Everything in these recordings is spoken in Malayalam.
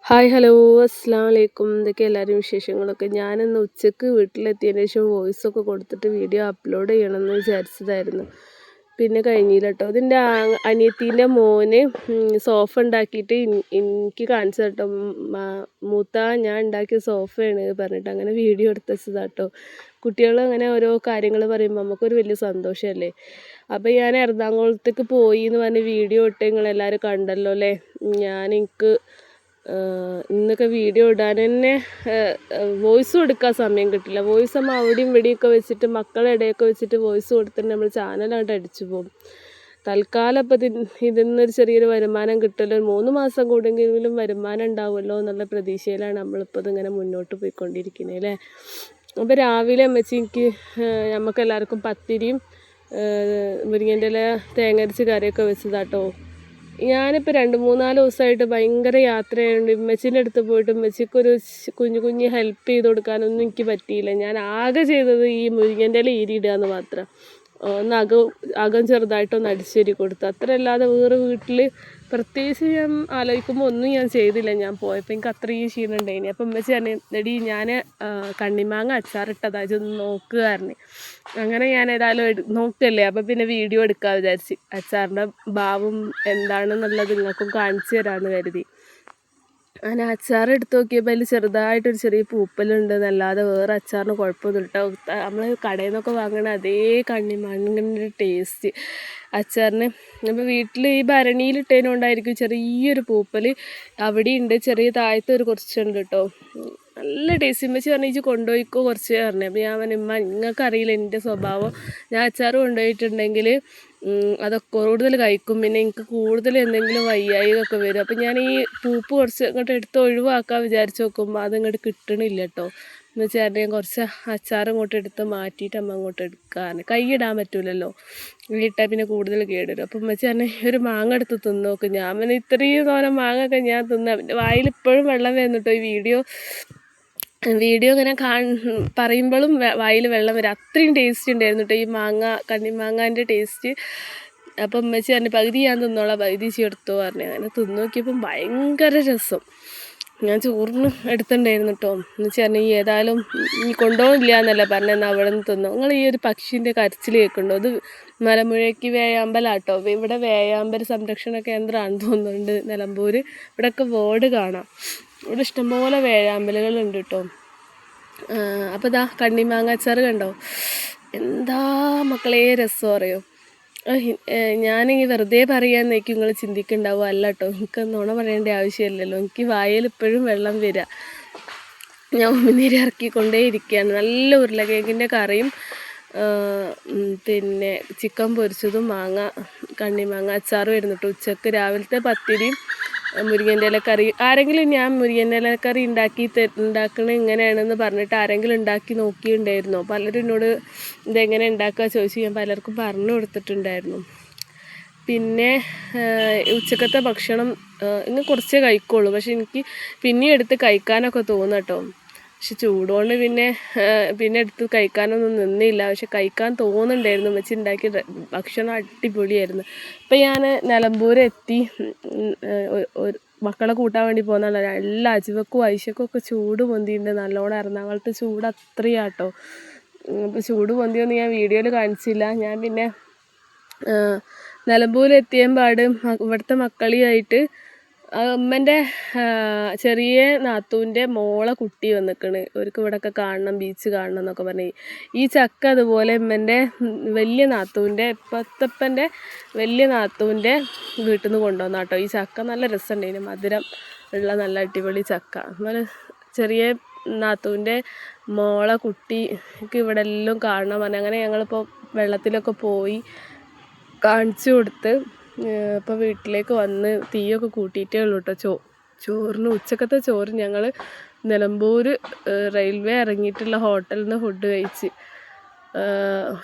ഹായ് ഹലോ അസ്സാം വലൈക്കും. എന്തൊക്കെ എല്ലാവരും വിശേഷങ്ങളൊക്കെ. ഞാനിന്ന് ഉച്ചക്ക് വീട്ടിലെത്തിയതിന് ശേഷം വോയിസൊക്കെ കൊടുത്തിട്ട് വീഡിയോ അപ്ലോഡ് ചെയ്യണമെന്ന് വിചാരിച്ചതായിരുന്നു. പിന്നെ കഴിഞ്ഞില്ല കേട്ടോ. ഇതിൻ്റെ അനിയത്തീൻ്റെ മോന് സോഫ ഉണ്ടാക്കിയിട്ട് എനിക്ക് കാണിച്ചു കേട്ടോ. മൂത്ത ഞാൻ ഉണ്ടാക്കിയ സോഫയാണ് പറഞ്ഞിട്ട് അങ്ങനെ വീഡിയോ എടുത്ത് വെച്ചതാട്ടോ. കുട്ടികൾ അങ്ങനെ ഓരോ കാര്യങ്ങൾ പറയുമ്പോൾ നമുക്കൊരു വലിയ സന്തോഷമല്ലേ. അപ്പോൾ ഞാൻ എറണാകുളത്തേക്ക് പോയി എന്ന് പറഞ്ഞ് വീഡിയോ ഇട്ട് നിങ്ങളെല്ലാവരും കണ്ടല്ലോ അല്ലേ. എനിക്ക് ഇന്നൊക്കെ വീഡിയോ ഇടാൻ തന്നെ വോയിസും എടുക്കാൻ സമയം കിട്ടില്ല. വോയിസ് നമ്മൾ അവിടെയും ഇവിടെയൊക്കെ വെച്ചിട്ട് മക്കളുടെ ഇടയൊക്കെ വെച്ചിട്ട് വോയിസ് കൊടുത്തിട്ട് നമ്മൾ ചാനലായിട്ട് അടിച്ചു പോകും. തൽക്കാലം അപ്പോൾ ഇതിൽ നിന്നൊരു ചെറിയൊരു വരുമാനം കിട്ടുമല്ലോ, 3 മാസം കൂടെങ്കിലും വരുമാനം ഉണ്ടാവുമല്ലോ എന്നുള്ള പ്രതീക്ഷയിലാണ് നമ്മളിപ്പോൾ ഇതിങ്ങനെ മുന്നോട്ട് പോയിക്കൊണ്ടിരിക്കുന്നത് അല്ലേ. അപ്പോൾ രാവിലെ അമ്മച്ചിക്ക് നമുക്ക് എല്ലാവർക്കും പത്തിരിയും മുരിങ്ങൻ്റെ ഇല തേങ്ങരച്ച് കറിയൊക്കെ വെച്ചതാട്ടോ. ഞാനിപ്പോൾ 2-3-4 ദിവസമായിട്ട് ഭയങ്കര യാത്രയായതുകൊണ്ട് ഉമ്മച്ചീൻ്റെ അടുത്ത് പോയിട്ട് ഉമ്മച്ചിക്കൊരു കുഞ്ഞു ഹെൽപ്പ് ചെയ്ത് കൊടുക്കാനൊന്നും എനിക്ക് പറ്റിയില്ല. ഞാൻ ആകെ ചെയ്തത് ഈ മുരിങ്ങൻ്റെ ഇല ഈരിയിടുക എന്ന് മാത്രം. ഒന്ന് അകം ചെറുതായിട്ടൊന്ന് അടിച്ചേരി കൊടുത്തു, അത്രയല്ലാതെ വേറെ വീട്ടിൽ പ്രത്യേകിച്ച് ഞാൻ ആലോചിക്കുമ്പോൾ ഒന്നും ഞാൻ ചെയ്തില്ല. ഞാൻ പോയപ്പോൾ എനിക്ക് അത്രയും ക്ഷീണം ഉണ്ടായിനി. അപ്പം ഉമ്മച്ചി പറഞ്ഞു, എടി ഞാൻ കണ്ണിമാങ്ങ അച്ചാറിട്ടതാ, ഇതൊന്ന് നോക്കുകാരന്. അങ്ങനെ ഞാൻ ഏതായാലും നോക്കല്ലേ, അപ്പം പിന്നെ വീഡിയോ എടുക്കാൻ വിചാരിച്ച്. അച്ചാറിൻ്റെ ഭാവം എന്താണെന്നുള്ളത് നിങ്ങൾക്കും കാണിച്ചു തരാമെന്ന് കരുതി. അങ്ങനെ അച്ചാർ എടുത്ത് നോക്കിയപ്പോൾ അതിൽ ചെറുതായിട്ടൊരു ചെറിയ പൂപ്പലുണ്ട് എന്നല്ലാതെ വേറെ അച്ചാറിന് കുഴപ്പമൊന്നുമില്ല കേട്ടോ. നമ്മൾ കടയിൽ നിന്നൊക്കെ വാങ്ങണ അതേ കണ്ണിമാങ്ങൻ്റെ ടേസ്റ്റ് അച്ചാറിന്. അപ്പോൾ വീട്ടിൽ ഈ ഭരണിയിലിട്ടതിനോണ്ടായിരിക്കും ചെറിയൊരു പൂപ്പൽ അവിടെയുണ്ട്, ചെറിയ താഴത്തെ ഒരു കുറച്ചുണ്ട് കേട്ടോ. നല്ല ടേസ്റ്റ്. ഉമ്മച്ചി പറഞ്ഞു ഇജ്ജ് കൊണ്ടുപോയിക്കോ കുറച്ച് പറഞ്ഞു. അപ്പോൾ ഞാൻ പറഞ്ഞു ഉമ്മ നിങ്ങൾക്കറിയില്ല എൻ്റെ സ്വഭാവം, ഞാൻ അച്ചാർ കൊണ്ടുപോയിട്ടുണ്ടെങ്കിൽ അതൊക്കെ കൂടുതൽ കഴിക്കും, പിന്നെ എനിക്ക് കൂടുതൽ എന്തെങ്കിലും വയ്യായികയൊക്കെ വരും. അപ്പം ഞാൻ ഈ പൂപ്പ് കുറച്ച് ഇങ്ങോട്ട് എടുത്ത് ഒഴിവാക്കാൻ വിചാരിച്ച് നോക്കുമ്പോൾ അതിങ്ങോട്ട് കിട്ടണില്ല കേട്ടോ. എന്ന് വെച്ചാൽ ഞാൻ കുറച്ച് അച്ചാർ ഇങ്ങോട്ട് എടുത്ത് മാറ്റിയിട്ട് അമ്മ അങ്ങോട്ട് എടുക്കാറ്. കൈയിടാൻ പറ്റൂലല്ലോ, ഇട്ടാൽ പിന്നെ കൂടുതൽ കേടുവരും. അപ്പം ഉമ്മച്ചി തന്നെ ഒരു മാങ്ങ എടുത്ത് തിന്ന് നോക്കും. ഞാൻ പിന്നെ ഇത്രയും തോനെ മാങ്ങയൊക്കെ ഞാൻ തിന്ന വായിൽ ഇപ്പോഴും വെള്ളം വരുന്നു കേട്ടോ. ഈ വീഡിയോ ഇങ്ങനെ പറയുമ്പോഴും വായിൽ വെള്ളം വരും, അത്രയും ടേസ്റ്റ് ഉണ്ടായിരുന്നു കേട്ടോ ഈ കണ്ണിമാങ്ങാൻ്റെ ടേസ്റ്റ്. അപ്പം ഉമ്മച്ചി പറഞ്ഞു പകുതി ഞാൻ തിന്നോളാം, പകുതി ചേർത്തോ പറഞ്ഞു. അങ്ങനെ തിന്ന് നോക്കിയപ്പം ഭയങ്കര രസം. ഞാൻ ചോറിന് എടുത്തിട്ടുണ്ടായിരുന്നു കേട്ടോ. എന്ന് വെച്ചാൽ ഈ ഏതായാലും ഇനി കൊണ്ടുപോകില്ല എന്നല്ല പറഞ്ഞെന്നാൽ അവിടെ നിന്ന് തിന്നോ. നിങ്ങൾ ഈ ഒരു പക്ഷീൻ്റെ കരച്ചിൽ കേൾക്കുന്നുണ്ടോ? അത് മലമ്പുഴയ്ക്ക് വേഴാമ്പലാട്ടോ. ഇവിടെ വേഴാമ്പൽ സംരക്ഷണ കേന്ദ്രമാണെന്ന് തോന്നുന്നുണ്ട് നിലമ്പൂർ. ഇവിടെയൊക്കെ ബോർഡ് കാണാം. ഇവിടെ ഇഷ്ടംപോലെ വേഴാമ്പലുകളുണ്ട് കേട്ടോ. അപ്പോൾ ഇതാ കണ്ണിമാങ്ങ അച്ചാർ കണ്ടോ, എന്താ മക്കളെ രസം അറിയോ. ഞാനിങ്ങനെ വെറുതെ പറയാന്നേക്കും നിങ്ങൾ ചിന്തിക്കുന്നുണ്ടാവും. അല്ല കേട്ടോ, എനിക്ക് നുണ പറയേണ്ട ആവശ്യമില്ലല്ലോ. എനിക്ക് വായിൽ ഇപ്പോഴും വെള്ളം വരിക. ഞാൻ ഉമിനീര് ഇറക്കിക്കൊണ്ടേ ഇരിക്കുകയാണ്. നല്ല ഉരുളക്കിഴങ്ങിൻ്റെ കറിയും പിന്നെ ചിക്കൻ പൊരിച്ചതും കണ്ണിമാങ്ങ അച്ചാറും ആയിരുന്നു കേട്ടോ ഉച്ചക്ക്. രാവിലത്തെ പത്തിരിയും മുരിങ്ങൻ്റെ ഇലക്കറി. ആരെങ്കിലും ഞാൻ മുരിങ്ങൻ്റെ ഇലക്കറി ഉണ്ടാക്കണത് ഇങ്ങനെയാണെന്ന് പറഞ്ഞിട്ട് ആരെങ്കിലും ഉണ്ടാക്കി നോക്കിയിട്ടുണ്ടായിരുന്നോ? പലരും എന്നോട് ഇതെങ്ങനെ ഉണ്ടാക്കുക ചോദിച്ചു. ഞാൻ പലർക്കും പറഞ്ഞു കൊടുത്തിട്ടുണ്ടായിരുന്നു. പിന്നെ ഉച്ചക്കത്തെ ഭക്ഷണം ഇന്ന് കുറച്ചേ കഴിക്കുള്ളൂ, പക്ഷെ എനിക്ക് പിന്നെയും എടുത്ത് കഴിക്കാനൊക്കെ തോന്നും കേട്ടോ. പക്ഷെ ചൂടുകൊണ്ട് പിന്നെ എടുത്ത് കഴിക്കാനൊന്നും നിന്നില്ല. പക്ഷെ കഴിക്കാൻ തോന്നുന്നുണ്ടായിരുന്നു. വെച്ച് ഉണ്ടാക്കിയ ഭക്ഷണം അടിപൊളിയായിരുന്നു. ഇപ്പം ഞാൻ നിലമ്പൂരെത്തി. മക്കളെ കൂട്ടാൻ വേണ്ടി പോകുന്നതാണ്. എല്ലാ അജുവക്കും ഐശക്കും ഒക്കെ ചൂട് പൊന്തിയിട്ടുണ്ട് നല്ലോണം. എറണാകുളത്ത് ചൂട് അത്രയാട്ടോ. അപ്പോൾ ചൂട് പൊന്തിയൊന്നും ഞാൻ വീഡിയോയിൽ കാണിച്ചില്ല. ഞാൻ പിന്നെ നിലമ്പൂരെത്തിയപാട് ഇവിടുത്തെ മക്കളിയായിട്ട് ഉമ്മൻ്റെ ചെറിയ നാത്തൂൻ്റെ മോളെ കുട്ടി വന്നിക്കണ്. അവർക്ക് ഇവിടെയൊക്കെ കാണണം, ബീച്ച് കാണണം എന്നൊക്കെ പറഞ്ഞ്. ഈ ചക്ക അതുപോലെ ഉമ്മൻ്റെ വലിയ നാത്തൂൻ്റെ ഇപ്പത്തപ്പൻ്റെ വലിയ നാത്തൂൻ്റെ വീട്ടിൽ നിന്ന് കൊണ്ടുവന്ന കേട്ടോ. ഈ ചക്ക നല്ല രസമുണ്ടായിരുന്നു, മധുരം ഉള്ള നല്ല അടിപൊളി ചക്ക. അതുപോലെ ചെറിയ നാത്തൂൻ്റെ മോളെ കുട്ടിക്ക് ഇവിടെ എല്ലാം കാണണം പറഞ്ഞ്. അങ്ങനെ ഞങ്ങളിപ്പോൾ വെള്ളത്തിലൊക്കെ പോയി കാണിച്ചു കൊടുത്ത് ഇപ്പോൾ വീട്ടിലേക്ക് വന്ന് തീയൊക്കെ കൂട്ടിയിട്ടേ ഉള്ളൂ കേട്ടോ. ചോറിന് ഉച്ചക്കത്തെ ചോറ് ഞങ്ങൾ നിലമ്പൂർ റെയിൽവേ ഇറങ്ങിയിട്ടുള്ള ഹോട്ടലിൽ നിന്ന് ഫുഡ് കഴിച്ച്.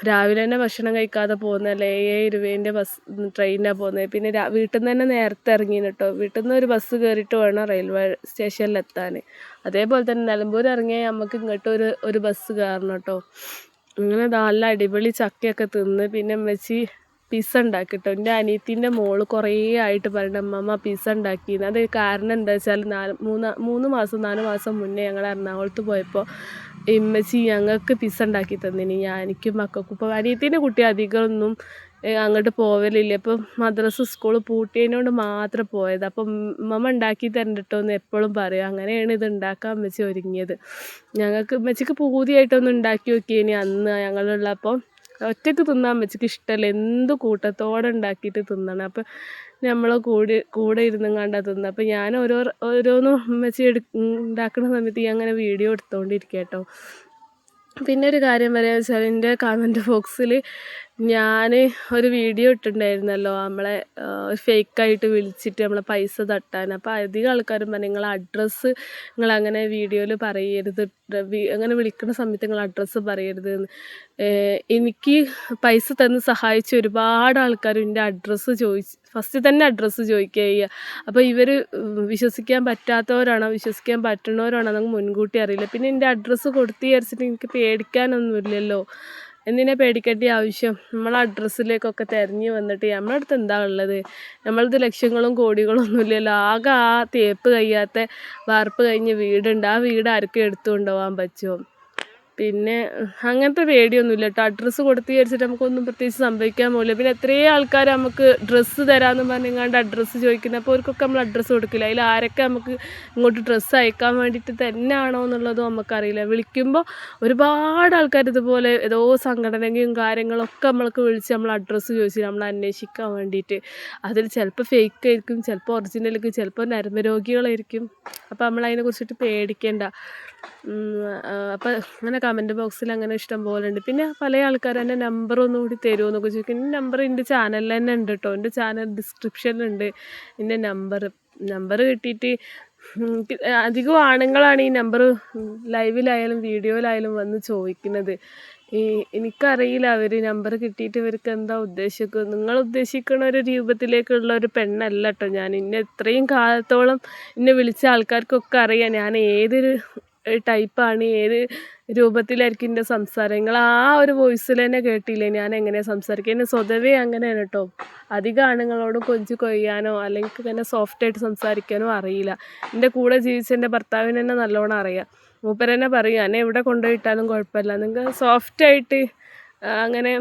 രാവിലെ തന്നെ ഭക്ഷണം കഴിക്കാതെ പോകുന്നതല്ലേ. 7:20 ബസ് ട്രെയിനിനാണ് പോകുന്നത്. പിന്നെ വീട്ടിൽ നിന്ന് തന്നെ നേരത്തെ ഇറങ്ങി കേട്ടോ. വീട്ടിൽ നിന്ന് ഒരു ബസ് കയറിയിട്ട് വേണം റെയിൽവേ സ്റ്റേഷനിലെത്താൻ. അതേപോലെ തന്നെ നിലമ്പൂർ ഇറങ്ങിയാൽ നമുക്ക് ഇങ്ങോട്ട് ഒരു ബസ് കയറണം കേട്ടോ. അങ്ങനെ നല്ല അടിപൊളി ചക്കയൊക്കെ തിന്ന് പിന്നെ ഉമ്മച്ചി പിസ്സ ഉണ്ടാക്കിട്ടോ. എൻ്റെ അനിയത്തിൻ്റെ മോള് കുറേ ആയിട്ട് പറയുന്നുണ്ട് അമ്മമ്മ പിസ്സ ഉണ്ടാക്കിയെന്ന്. അത് കാരണം എന്താ വെച്ചാൽ 4 മാസം മുന്നേ ഞങ്ങൾ എറണാകുളത്ത് പോയപ്പോൾ ഇമ്മച്ചി ഞങ്ങൾക്ക് പിസ്സ ഉണ്ടാക്കി തന്നിനി. എനിക്കും മക്കൾക്കും. ഇപ്പോൾ അനിയത്തിൻ്റെ കുട്ടി അധികമൊന്നും അങ്ങോട്ട് പോവലില്ല. ഇപ്പം മദ്രസ സ്കൂൾ പൂട്ടിയതിനോട് മാത്രം പോയത്. അപ്പം ഉമ്മമ്മ ഉണ്ടാക്കി തരണ്ടട്ടോ എന്ന് എപ്പോഴും പറയും. അങ്ങനെയാണ് ഇത് ഉണ്ടാക്കാൻ അമ്മച്ചി ഒരുങ്ങിയത്. ഉമ്മച്ചിക്ക് പൂതിയായിട്ടൊന്ന് ഉണ്ടാക്കി നോക്കിയേനി അന്ന് ഞങ്ങളുള്ളപ്പോൾ. ഒറ്റയ്ക്ക് തിന്നാൻ അമ്മച്ചിക്ക് ഇഷ്ടമല്ല, എന്ത് കൂട്ടത്തോടെ ഉണ്ടാക്കിയിട്ട് തിന്നണം. അപ്പം നമ്മൾ കൂടെ ഇരുന്നും കണ്ടാ തിന്നുക. അപ്പം ഞാൻ ഓരോന്നും അമ്മച്ചി ഉണ്ടാക്കുന്ന സമയത്ത് ഞാൻ അങ്ങനെ വീഡിയോ എടുത്തുകൊണ്ടിരിക്കുക കേട്ടോ. പിന്നെ ഒരു കാര്യം പറയാന്ന് വെച്ചാൽ എൻ്റെ കമൻറ്റ് ബോക്സിൽ ഞാൻ ഒരു വീഡിയോ ഇട്ടിട്ടുണ്ടായിരുന്നല്ലോ, നമ്മളെ ഫേക്കായിട്ട് വിളിച്ചിട്ട് നമ്മളെ പൈസ തട്ടാൻ. അപ്പോൾ അധികം ആൾക്കാരും പറഞ്ഞു നിങ്ങളെ അഡ്രസ്സ് നിങ്ങളങ്ങനെ വീഡിയോയിൽ പറയരുത്, അങ്ങനെ വിളിക്കുന്ന സമയത്ത് നിങ്ങൾ അഡ്രസ്സ് പറയരുത് എന്ന്. എനിക്ക് പൈസ തന്ന് സഹായിച്ച ഒരുപാട് ആൾക്കാർ എൻ്റെ അഡ്രസ്സ് ഫസ്റ്റ് തന്നെ അഡ്രസ്സ് ചോദിക്കുക ചെയ്യുക. അപ്പോൾ ഇവർ വിശ്വസിക്കാൻ പറ്റാത്തവരാണോ വിശ്വസിക്കാൻ പറ്റുന്നവരാണോ എന്നൊക്കെ മുൻകൂട്ടി അറിയില്ല. പിന്നെ എൻ്റെ അഡ്രസ്സ് കൊടുത്ത് വിചാരിച്ചിട്ട് എനിക്ക് പേടിക്കാനൊന്നുമില്ലല്ലോ. എന്തിനാ പേടിക്കേണ്ട ആവശ്യം? നമ്മളെ അഡ്രസ്സിലേക്കൊക്കെ തിരഞ്ഞ് വന്നിട്ട് നമ്മളെ അടുത്ത് എന്താ ഉള്ളത്? നമ്മളത് ലക്ഷങ്ങളും കോടികളും ഒന്നുമില്ലല്ലോ. ആകെ ആ തേപ്പ് കഴിയാത്ത വാർപ്പ് കഴിഞ്ഞ് വീടുണ്ട്. ആ വീട് ആർക്കും എടുത്തു കൊണ്ടുപോകാൻ പറ്റുമോ? പിന്നെ അങ്ങനത്തെ പേടിയൊന്നുമില്ല കേട്ടോ. അഡ്രസ്സ് കൊടുത്ത് വിചാരിച്ചിട്ട് നമുക്കൊന്നും പ്രത്യേകിച്ച് സംഭവിക്കാൻ പോകില്ല. പിന്നെ എത്രയോ ആൾക്കാർ നമുക്ക് ഡ്രസ്സ് തരാമെന്ന് പറഞ്ഞെങ്ങാണ്ട് അഡ്രസ്സ് ചോദിക്കുന്നത്. അപ്പോൾ അവർക്കൊക്കെ നമ്മൾ അഡ്രസ്സ് കൊടുക്കില്ല. അതിൽ ആരൊക്കെ നമുക്ക് ഇങ്ങോട്ട് ഡ്രസ്സ് അയക്കാൻ വേണ്ടിയിട്ട് തന്നെയാണോ എന്നുള്ളതും നമുക്കറിയില്ല. വിളിക്കുമ്പോൾ ഒരുപാട് ആൾക്കാർ ഇതുപോലെ ഏതോ സംഘടനയും കാര്യങ്ങളൊക്കെ നമ്മൾക്ക് വിളിച്ച് നമ്മൾ അഡ്രസ്സ് ചോദിച്ച് നമ്മൾ അന്വേഷിക്കാൻ വേണ്ടിയിട്ട്. അതിൽ ചിലപ്പോൾ ഫേക്ക് ആയിരിക്കും, ചിലപ്പോൾ ഒറിജിനലായിരിക്കും, ചിലപ്പോൾ നരമ്പ് രോഗികളായിരിക്കും. അപ്പോൾ നമ്മൾ അതിനെക്കുറിച്ചിട്ട് പേടിക്കേണ്ട. അപ്പോൾ അങ്ങനെ കമൻറ്റ് ബോക്സിൽ അങ്ങനെ ഇഷ്ടം പോലെ ഉണ്ട്. പിന്നെ പല ആൾക്കാരും എൻ്റെ നമ്പർ ഒന്നുകൂടി തരുമോ എന്നൊക്കെ ചോദിക്കും. എൻ്റെ നമ്പർ എൻ്റെ ചാനലിൽ തന്നെ ഉണ്ട് കേട്ടോ. എൻ്റെ ചാനൽ ഡിസ്ക്രിപ്ഷനിലുണ്ട് എൻ്റെ നമ്പർ കിട്ടിയിട്ട് അധികം ആണുങ്ങളാണ് ഈ നമ്പർ ലൈവിലായാലും വീഡിയോയിലായാലും വന്ന് ചോദിക്കുന്നത്. എനിക്കറിയില്ല അവർ നമ്പർ കിട്ടിയിട്ട് ഇവർക്ക് എന്താ ഉദ്ദേശിക്കുന്നത്. നിങ്ങൾ ഉദ്ദേശിക്കുന്ന ഒരു രൂപത്തിലേക്കുള്ള ഒരു പെണ്ണല്ല കേട്ടോ ഞാൻ. ഇത്രയും കാലത്തോളം എന്നെ വിളിച്ച ആൾക്കാർക്കൊക്കെ അറിയാം ഞാൻ ഏതൊരു ടൈപ്പാണ്, ഏത് രൂപത്തിലായിരിക്കും എൻ്റെ സംസാരം. നിങ്ങൾ ആ ഒരു വോയിസിൽ തന്നെ കേട്ടില്ലേ ഞാൻ എങ്ങനെയാണ് സംസാരിക്കുക. എന്നെ സ്വതവേ അങ്ങനെയാണ് കേട്ടോ. അധികം ആണുങ്ങളോട് കൊഞ്ച് കൊയ്യാനോ അല്ലെങ്കിൽ തന്നെ സോഫ്റ്റായിട്ട് സംസാരിക്കാനോ അറിയില്ല. എൻ്റെ കൂടെ ജീവിച്ച എൻ്റെ ഭർത്താവിന് തന്നെ നല്ലോണം അറിയാം. മൂപ്പരെന്നെ പറയും എന്നെ എവിടെ കൊണ്ടുപോയിട്ടാലും കുഴപ്പമില്ല, നിങ്ങൾക്ക് സോഫ്റ്റായിട്ട് അങ്ങനെ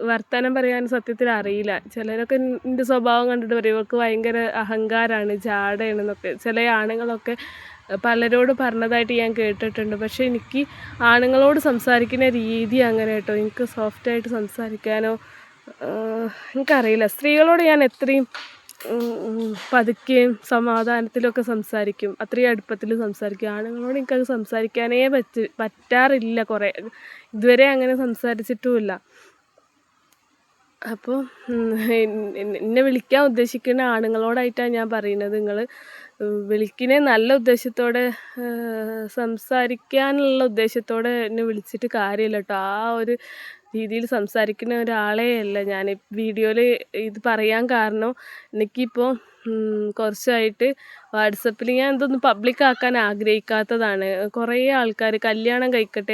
വർത്തമാനം പറയാൻ സത്യത്തിൽ അറിയില്ല. ചിലരൊക്കെ എൻ്റെ സ്വഭാവം കണ്ടിട്ട് പറയും ഇവർക്ക് ഭയങ്കര അഹങ്കാരമാണ്, ജാടയാണെന്നൊക്കെ ചില ആണുങ്ങളൊക്കെ പലരോട് പറഞ്ഞതായിട്ട് ഞാൻ കേട്ടിട്ടുണ്ട്. പക്ഷേ എനിക്ക് ആണുങ്ങളോട് സംസാരിക്കുന്ന രീതി അങ്ങനെ കേട്ടോ. എനിക്ക് സോഫ്റ്റായിട്ട് സംസാരിക്കാനോ എനിക്കറിയില്ല. സ്ത്രീകളോട് ഞാൻ എത്രയും പതുക്കെയും സമാധാനത്തിലൊക്കെ സംസാരിക്കും, അത്രയും അടുപ്പത്തിൽ സംസാരിക്കും. ആണുങ്ങളോട് എനിക്കത് സംസാരിക്കാനേ പറ്റാറില്ല. ഇതുവരെ അങ്ങനെ സംസാരിച്ചിട്ടുമില്ല. അപ്പോൾ എന്നെ വിളിക്കാൻ ഉദ്ദേശിക്കുന്ന ആണുങ്ങളോടായിട്ടാണ് ഞാൻ പറയുന്നത്. നിങ്ങൾ വിളിക്കണേ നല്ല ഉദ്ദേശത്തോടെ സംസാരിക്കാനുള്ള ഉദ്ദേശത്തോടെ എന്നെ വിളിച്ചിട്ട് കാര്യമില്ല കേട്ടോ. ആ ഒരു രീതിയിൽ സംസാരിക്കുന്ന ഒരാളേ അല്ല ഞാൻ. വീഡിയോയിൽ ഇത് പറയാൻ കാരണം എനിക്കിപ്പോൾ കുറച്ചായിട്ട് വാട്സപ്പിൽ ഞാൻ ഇതൊന്നും പബ്ലിക്കാക്കാൻ ആഗ്രഹിക്കാത്തതാണ്. കുറേ ആൾക്കാർ കല്യാണം കഴിക്കട്ടെ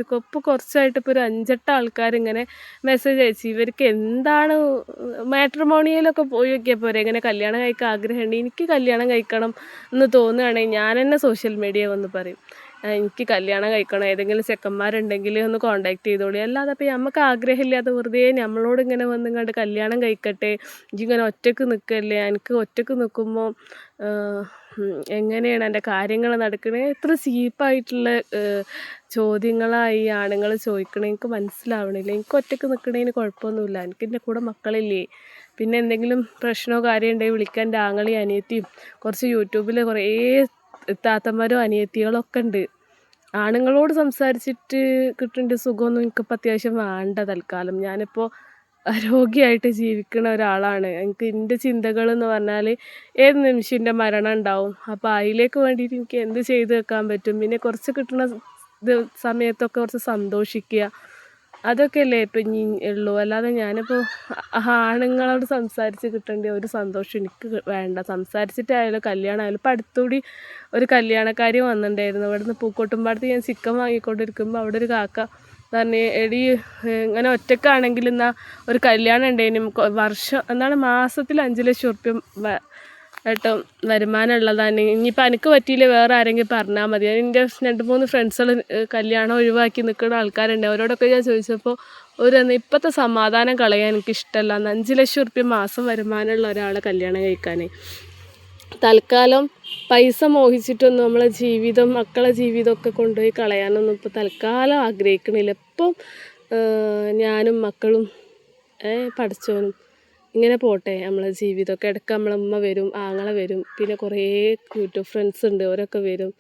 ഇപ്പോൾ കുറച്ചായിട്ട് ഇപ്പോൾ ഒരു 5-8 ആൾക്കാരിങ്ങനെ മെസ്സേജ് അയച്ചു. ഇവർക്ക് എന്താണ് മാട്രിമോണിയിലൊക്കെ പോയി നോക്കിയാൽ പോരെ, ഇങ്ങനെ കല്യാണം കഴിക്കാൻ ആഗ്രഹമുണ്ട്, എനിക്ക് കല്യാണം കഴിക്കണം എന്ന് തോന്നുകയാണെങ്കിൽ ഞാൻ തന്നെ സോഷ്യൽ മീഡിയ വന്ന് പറയും എനിക്ക് കല്യാണം കഴിക്കണം, ഏതെങ്കിലും ചെക്കന്മാരുണ്ടെങ്കിൽ ഒന്ന് കോണ്ടാക്ട് ചെയ്തോളി. അല്ലാതെ അപ്പോൾ നമുക്ക് ആഗ്രഹമില്ലാതെ വെറുതെ നമ്മളോട് ഇങ്ങനെ വന്നിങ്ങാണ്ട് കല്യാണം കഴിക്കട്ടെ, ഇങ്ങനെ ഒറ്റയ്ക്ക് നിൽക്കല്ലേ, എനിക്ക് ഒറ്റയ്ക്ക് നിൽക്കുമ്പോൾ എങ്ങനെയാണ് എൻ്റെ കാര്യങ്ങൾ നടക്കണേ, എത്ര ചീപ്പായിട്ടുള്ള ചോദ്യങ്ങളായി ആണുങ്ങൾ ചോദിക്കണേ. എനിക്ക് മനസ്സിലാവണില്ല. എനിക്ക് ഒറ്റയ്ക്ക് നിൽക്കണേന് കുഴപ്പമൊന്നുമില്ല, എനിക്ക് എൻ്റെ കൂടെ മക്കളില്ലേ. പിന്നെ എന്തെങ്കിലും പ്രശ്നമോ കാര്യം ഉണ്ടെങ്കിൽ വിളിക്കാൻ എൻ്റെ ആങ്ങളെയും അനിയത്തിയും കുറച്ച് യൂട്യൂബിൽ കുറേ താത്തന്മാരും അനിയത്തികളൊക്കെ ഉണ്ട്. ആണുങ്ങളോട് സംസാരിച്ചിട്ട് കിട്ടേണ്ട സുഖമൊന്നും എനിക്കിപ്പോൾ അത്യാവശ്യം വേണ്ട തൽക്കാലം. ഞാനിപ്പോൾ രോഗിയായിട്ട് ജീവിക്കുന്ന ഒരാളാണ്. എനിക്ക് എൻ്റെ ചിന്തകളെന്ന് പറഞ്ഞാൽ ഏത് നിമിഷം എൻ്റെ മരണം ഉണ്ടാവും. അപ്പോൾ അതിലേക്ക് വേണ്ടിയിട്ട് എനിക്ക് എന്ത് ചെയ്ത് വെക്കാൻ പറ്റും. പിന്നെ കുറച്ച് കിട്ടുന്ന സമയത്തൊക്കെ കുറച്ച് സന്തോഷിക്കുക, അതൊക്കെയല്ലേ ഇപ്പം ഇനി ഉള്ളൂ. അല്ലാതെ ഞാനിപ്പോൾ ആണുങ്ങളോട് സംസാരിച്ച് കിട്ടേണ്ട ഒരു സന്തോഷം എനിക്ക് വേണ്ട. സംസാരിച്ചിട്ടായാലും കല്യാണമായാലും ഇപ്പം അടുത്തുകൂടി ഒരു കല്യാണക്കാരി വന്നിട്ടുണ്ടായിരുന്നു. ഇവിടുന്ന് പൂക്കോട്ടുംപാടത്ത് ഞാൻ ചിക്കൻ വാങ്ങിക്കൊണ്ടിരിക്കുമ്പോൾ അവിടെ ഒരു കാക്ക പറഞ്ഞ് എടി ഇങ്ങനെ ഒറ്റക്കാണെങ്കിൽ എന്നാൽ ഒരു കല്യാണം ഉണ്ടേനും വർഷം എന്താണ് മാസത്തിൽ 5 ലക്ഷം ഉറുപ്പ്യ ഏട്ടം വരുമാനം ഉള്ളതാണ്. ഇനിയിപ്പോൾ എനിക്ക് പറ്റിയില്ല വേറെ ആരെങ്കിലും പറഞ്ഞാൽ മതി. എൻ്റെ 2-3 ഫ്രണ്ട്സുകൾ കല്യാണം ഒഴിവാക്കി നിൽക്കുന്ന ആൾക്കാരുണ്ട്. അവരോടൊക്കെ ഞാൻ ചോദിച്ചപ്പോൾ ഒരു ഇപ്പോഴത്തെ സമാധാനം കളയാൻ എനിക്ക് ഇഷ്ടമല്ല. 5 ലക്ഷം ഉറുപ്പ്യ മാസം വരുമാനമുള്ള ഒരാളെ കല്യാണം കഴിക്കാൻ തൽക്കാലം പൈസ മോഹിച്ചിട്ടൊന്നും നമ്മളെ ജീവിതം മക്കളെ ജീവിതമൊക്കെ കൊണ്ടുപോയി കളയാനൊന്നും ഇപ്പോൾ തൽക്കാലം ആഗ്രഹിക്കണില്ല. ഇപ്പം ഞാനും മക്കളും പഠിച്ചവനും ഇങ്ങനെ പോട്ടെ നമ്മളെ ജീവിതമൊക്കെ. ഇടയ്ക്ക് നമ്മളെ ഉമ്മ വരും, ആങ്ങളെ വരും, പിന്നെ കുറേ യൂട്യൂബ് ഫ്രണ്ട്സ് ഉണ്ട്, അവരൊക്കെ വരും.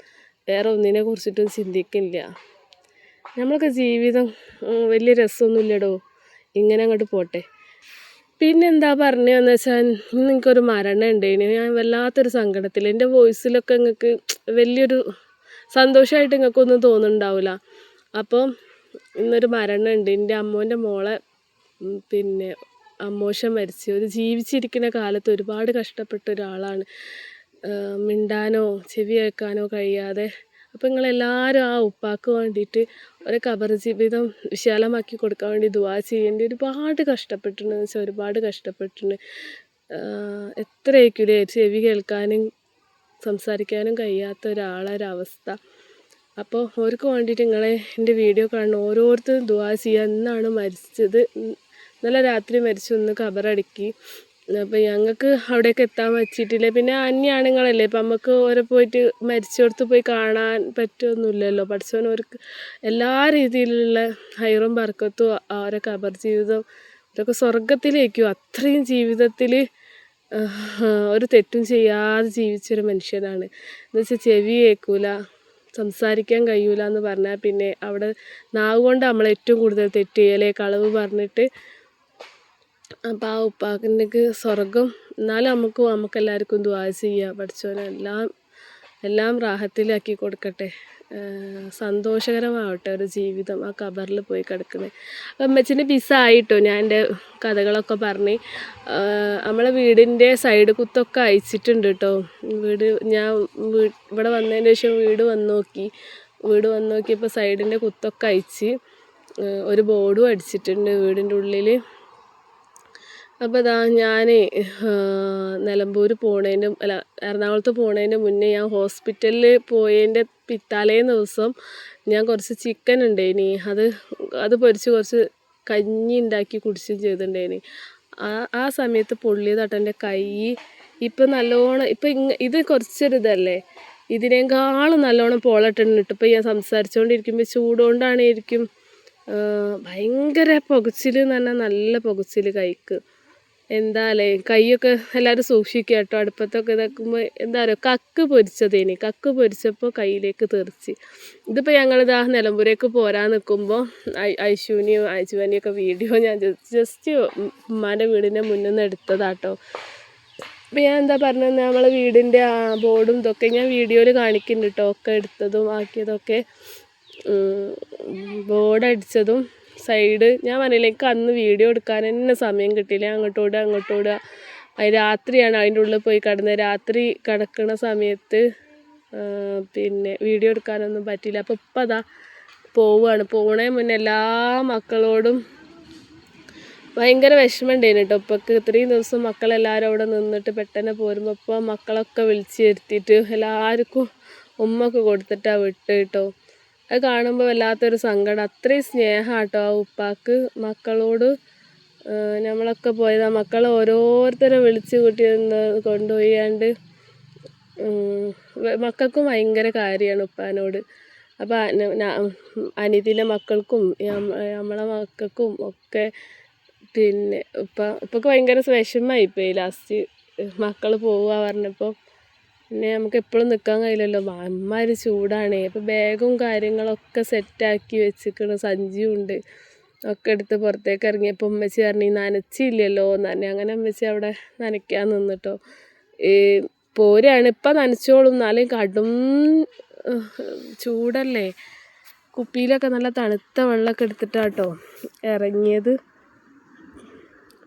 വേറെ ഒന്നിനെ കുറിച്ചിട്ടും ചിന്തിക്കില്ല. നമ്മളൊക്കെ ജീവിതം വലിയ രസമൊന്നുമില്ലടോ, ഇങ്ങനെ അങ്ങോട്ട് പോട്ടെ. പിന്നെന്താ പറഞ്ഞതെന്ന് വെച്ചാൽ നിങ്ങൾക്കൊരു മരണം ഉണ്ടായിന്. ഞാൻ വല്ലാത്തൊരു സങ്കടത്തിൽ എൻ്റെ വോയിസിലൊക്കെ നിങ്ങൾക്ക് വലിയൊരു സന്തോഷമായിട്ട് നിങ്ങൾക്കൊന്നും തോന്നുന്നുണ്ടാവില്ല. അപ്പം ഇന്നൊരു മരണം ഉണ്ട്. എൻ്റെ അമ്മോൻ്റെ മോളെ പിന്നെ അമ്മോശൻ മരിച്ചു. ഒരു ജീവിച്ചിരിക്കുന്ന കാലത്ത് ഒരുപാട് കഷ്ടപ്പെട്ട ഒരാളാണ്. മിണ്ടാനോ ചെവി കേൾക്കാനോ കഴിയാതെ. അപ്പം നിങ്ങളെല്ലാവരും ആ ഉപ്പാക്ക് വേണ്ടിയിട്ട് ഒരു ഖബർ ജീവിതം വിശാലമാക്കി കൊടുക്കാൻ വേണ്ടി ദുആ ചെയ്യേണ്ടി. ഒരുപാട് കഷ്ടപ്പെട്ടിട്ടുണ്ടെന്ന് വെച്ചാൽ ഒരുപാട് കഷ്ടപ്പെട്ടിട്ടുണ്ട്. എത്രയായിരിക്കില്ലേ ചെവി കേൾക്കാനും സംസാരിക്കാനും കഴിയാത്ത ഒരാളൊരവസ്ഥ. അപ്പോൾ അവർക്ക് വേണ്ടിയിട്ട് നിങ്ങളെ എൻ്റെ വീഡിയോ കാണുന്ന ഓരോരുത്തരും ദുആ ചെയ്യുക. എന്നാണ് മരിച്ചത്, ഇന്നലെ രാത്രി മരിച്ചു, ഇന്ന് ഖബറടക്കി. അപ്പം ഞങ്ങൾക്ക് അവിടേക്ക് എത്താൻ പറ്റിയിട്ടില്ല. പിന്നെ അന്യാണുങ്ങളല്ലേ, ഇപ്പം നമുക്ക് ഓരോ പോയിട്ട് മരിച്ചിടത്ത് പോയി കാണാൻ പറ്റുമൊന്നുമില്ലല്ലോ. പഠിച്ചവൻ അവർക്ക് എല്ലാ രീതിയിലുള്ള ഹൈറും ബർക്കത്തും അവരെ ഖബർ ജീവിതം ഇതൊക്കെ സ്വർഗത്തിലേക്കും. അത്രയും ജീവിതത്തിൽ ഒരു തെറ്റും ചെയ്യാതെ ജീവിച്ചൊരു മനുഷ്യനാണ്. എന്നുവെച്ചാൽ ചെവി കേൾക്കൂല, സംസാരിക്കാൻ കഴിയൂല എന്ന് പറഞ്ഞാൽ പിന്നെ അവിടെ നാവ് കൊണ്ട് നമ്മൾ ഏറ്റവും കൂടുതൽ തെറ്റ് ചെയ്യലേ, കളവ് പറഞ്ഞിട്ട്. അപ്പം ആ ഉപ്പാക്കിൻ്റെക്ക് സ്വർഗം. എന്നാലും നമുക്കെല്ലാവർക്കും ദുആ ചെയ്യാം. പഠിച്ചവനെ എല്ലാം റാഹത്തിലാക്കി കൊടുക്കട്ടെ. സന്തോഷകരമാവട്ടെ ഒരു ജീവിതം ആ ഖബറിൽ പോയി കിടക്കുന്നത്. അപ്പം അമ്മച്ചിൻ്റെ ബിസായിട്ടോ ഞാൻ എൻ്റെ കഥകളൊക്കെ പറഞ്ഞ്. നമ്മളെ വീടിൻ്റെ സൈഡ് കുത്തൊക്കെ അയച്ചിട്ടുണ്ട് കേട്ടോ. ഞാൻ ഇവിടെ വന്നതിന് ശേഷം വീട് വന്ന് നോക്കിയപ്പോൾ സൈഡിൻ്റെ കുത്തൊക്കെ അയച്ച് ഒരു ബോർഡും അടിച്ചിട്ടുണ്ട് വീടിൻ്റെ ഉള്ളിൽ. അപ്പോൾ ഇതാ ഞാൻ നിലമ്പൂർ എറണാകുളത്ത് പോണതിന് മുന്നേ ഞാൻ ഹോസ്പിറ്റലിൽ പോയതിൻ്റെ പിറ്റാലേന്ന് ദിവസം ഞാൻ കുറച്ച് ചിക്കൻ ഉണ്ടായിനി. അത് പൊരിച്ച് കുറച്ച് കഞ്ഞി ഉണ്ടാക്കി കുടിച്ചും ചെയ്തിട്ടുണ്ടായിനി. ആ സമയത്ത് പൊള്ളിയതാട്ടോ എൻ്റെ കൈ. ഇപ്പം നല്ലോണം ഇത് കുറച്ചൊരിതല്ലേ, ഇതിനേക്കാളും നല്ലോണം പോളട്ടുണ്ട്. ഇപ്പം ഞാൻ സംസാരിച്ചുകൊണ്ടിരിക്കുമ്പോൾ ചൂടുകൊണ്ടാണായിരിക്കും ഭയങ്കര പുകച്ചിൽ എന്ന് പറഞ്ഞാൽ നല്ല പുകച്ചിൽ കൈക്ക്. എന്താല്ലേ കൈയൊക്കെ എല്ലാവരും സൂക്ഷിക്കുക കേട്ടോ. അടുപ്പത്തൊക്കെ ഇതാക്കുമ്പോൾ എന്താ പറയുക, കക്ക് പൊരിച്ചപ്പോൾ കയ്യിലേക്ക് തെറിച്ച്. ഇതിപ്പോൾ ഞങ്ങളിതാ നിലമ്പൂരേക്ക് പോരാൻ നിൽക്കുമ്പോൾ ഐശുവിനെയും ആജുവാനെയൊക്കെ വീഡിയോ ഞാൻ ജസ്റ്റ് ഉമ്മാൻ്റെ വീടിൻ്റെ മുന്നിൽ നിന്ന് എടുത്തതാട്ടോ. അപ്പം ഞാൻ എന്താ പറഞ്ഞത്, നമ്മളെ വീടിൻ്റെ ബോർഡും ഇതൊക്കെ ഞാൻ വീഡിയോയിൽ കാണിക്കുന്നുണ്ട് കേട്ടോ. ഒക്കെ എടുത്തതും ആക്കിയതൊക്കെ, ബോർഡ് അടിച്ചതും സൈഡ് ഞാൻ പറഞ്ഞില്ല, എനിക്ക് അന്ന് വീഡിയോ എടുക്കാൻ തന്നെ സമയം കിട്ടിയില്ല. അങ്ങോട്ടോടുക. അത് രാത്രിയാണ് അതിൻ്റെ ഉള്ളിൽ പോയി കിടന്നത്. രാത്രി കിടക്കുന്ന സമയത്ത് പിന്നെ വീഡിയോ എടുക്കാനൊന്നും പറ്റിയില്ല. അപ്പോൾ ഇപ്പം അതാ പോണേ മുന്നേ എല്ലാ മക്കളോടും ഭയങ്കര വിഷമമുണ്ടായിരുന്നു കേട്ടോ. ഇപ്പൊക്ക് ഇത്രയും ദിവസം മക്കളെല്ലാവരും അവിടെ നിന്നിട്ട് പെട്ടെന്ന് പോരുമ്പോൾ ഇപ്പം മക്കളൊക്കെ വിളിച്ച് വരുത്തിയിട്ട് എല്ലാവർക്കും ഉമ്മൊക്കെ കൊടുത്തിട്ടാണ് വിട്ട് കേട്ടോ. അത് കാണുമ്പോൾ വല്ലാത്തൊരു സങ്കടം. അത്രയും സ്നേഹം കേട്ടോ ആ ഉപ്പാക്ക് മക്കളോട്. നമ്മളൊക്കെ പോയത് മക്കളെ ഓരോരുത്തരെ വിളിച്ച് കൂട്ടി കൊണ്ടുപോയാണ്ട് മക്കൾക്കും ഭയങ്കര കാര്യമാണ് ഉപ്പാനോട്. അപ്പോൾ അനിയത്തിൻ്റെ മക്കൾക്കും നമ്മളെ മക്കൾക്കും ഒക്കെ പിന്നെ ഉപ്പക്ക് ഭയങ്കര വിഷമമായിപ്പോയി ലാസ്റ്റ് മക്കൾ പോവുക പറഞ്ഞപ്പോൾ. പിന്നെ നമുക്ക് എപ്പോഴും നിൽക്കാൻ കഴിയില്ലല്ലോ, അമ്മാതിരി ചൂടാണ്. അപ്പോൾ ബാഗും കാര്യങ്ങളൊക്കെ സെറ്റാക്കി വെച്ചിരിക്കണം, സഞ്ചിയുണ്ട്. ഒക്കെ എടുത്ത് പുറത്തേക്ക് ഇറങ്ങിയപ്പോൾ ഉമ്മച്ചി പറഞ്ഞു നനച്ചില്ലല്ലോ എന്ന് പറഞ്ഞു. അങ്ങനെ ഉമ്മച്ചി അവിടെ നനയ്ക്കാൻ നിന്നിട്ടോ. പോരാണ് ഇപ്പം നനച്ചോളും, എന്നാലും കടും ചൂടല്ലേ. കുപ്പിയിലൊക്കെ നല്ല തണുത്ത വെള്ളമൊക്കെ എടുത്തിട്ടാട്ടോ ഇറങ്ങിയത്.